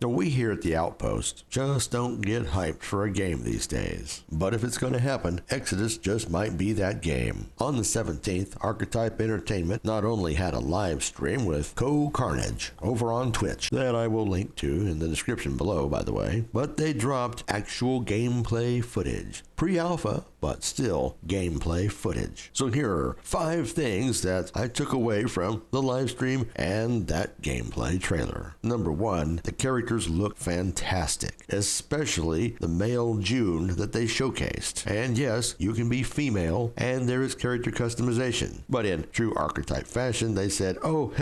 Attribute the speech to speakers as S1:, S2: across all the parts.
S1: Now, we here at the Outpost just don't get hyped for a game these days. But if it's going to happen, Exodus just might be that game. On the 17th, Architype Entertainment not only had a live stream with CohhCarnage over on Twitch, that I will link to in the description below, by the way, but they dropped actual gameplay footage. Pre-alpha, but still gameplay footage. So here are 5 things that I took away from the live stream and that gameplay trailer. Number 1, the characters look fantastic, especially the male June that they showcased. And yes, you can be female and there is character customization. But in true Archetype fashion, they said, oh,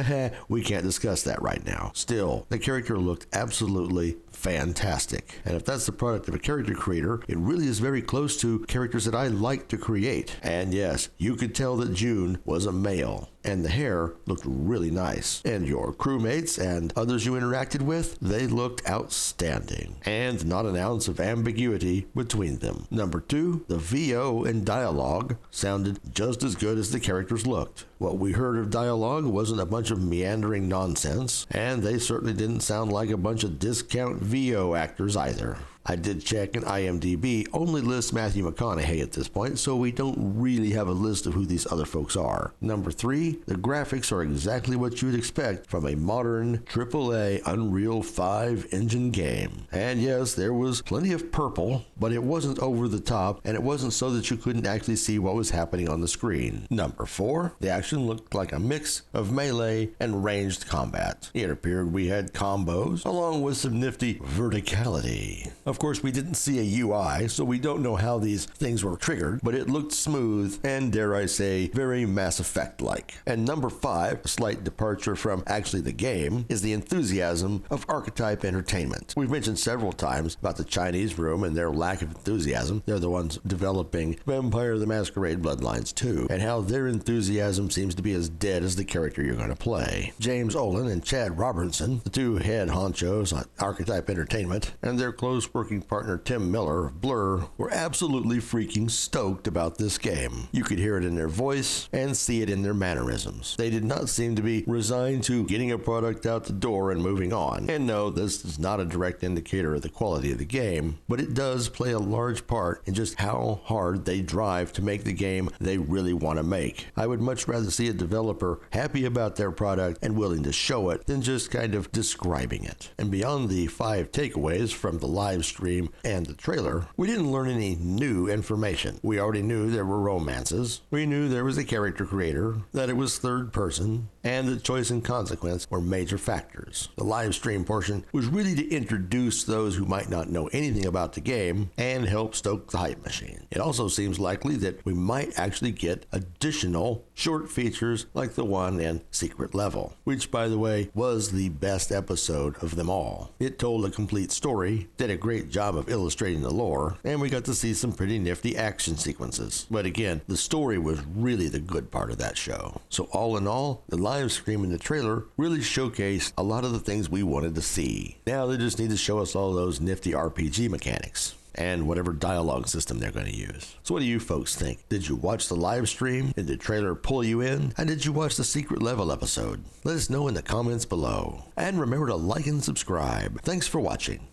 S1: we can't discuss that right now. Still, the character looked absolutely fantastic. And if that's the product of a character creator, it really is very close to characters that I like to create. And yes, you could tell that June was a male. And the hair looked really nice. And your crewmates and others you interacted with, they looked outstanding. And not an ounce of ambiguity between them. Number 2, the VO and dialogue sounded just as good as the characters looked. What we heard of dialogue wasn't a bunch of meandering nonsense, and they certainly didn't sound like a bunch of discount VO actors either. I did check, and IMDb only lists Matthew McConaughey at this point, so we don't really have a list of who these other folks are. Number 3, the graphics are exactly what you would expect from a modern AAA Unreal 5 engine game. And yes, there was plenty of purple, but it wasn't over the top, and it wasn't so that you couldn't actually see what was happening on the screen. Number 4, the action looked like a mix of melee and ranged combat. It appeared we had combos, along with some nifty verticality. Of course, we didn't see a UI, so we don't know how these things were triggered, but it looked smooth and, dare I say, very Mass Effect-like. And number 5, a slight departure from actually the game, is the enthusiasm of Architype Entertainment. We've mentioned several times about the Chinese room and their lack of enthusiasm. They're the ones developing Vampire the Masquerade Bloodlines 2, and how their enthusiasm seems to be as dead as the character you're going to play. James Olin and Chad Robertson, the 2 head honchos on Architype Entertainment, and their close working partner Tim Miller of Blur were absolutely freaking stoked about this game. You could hear it in their voice and see it in their mannerisms. They did not seem to be resigned to getting a product out the door and moving on. And no, this is not a direct indicator of the quality of the game, but it does play a large part in just how hard they drive to make the game they really want to make. I would much rather see a developer happy about their product and willing to show it than just kind of describing it. And beyond the 5 takeaways from the live stream and the trailer, we didn't learn any new information. We already knew there were romances, we knew there was a character creator, that it was third person, and that choice and consequence were major factors. The live stream portion was really to introduce those who might not know anything about the game and help stoke the hype machine. It also seems likely that we might actually get additional short features like the one in Secret Level, which, by the way, was the best episode of them all. It told a complete story, did a great job of illustrating the lore, and we got to see some pretty nifty action sequences. But again, the story was really the good part of that show. So all in all, the live stream and the trailer really showcased a lot of the things we wanted to see. Now they just need to show us all those nifty RPG mechanics and whatever dialogue system they're going to use. So what do you folks think? Did you watch the live stream? Did the trailer pull you in? And did you watch the Secret Level episode? Let us know in the comments below. And remember to like and subscribe. Thanks for watching.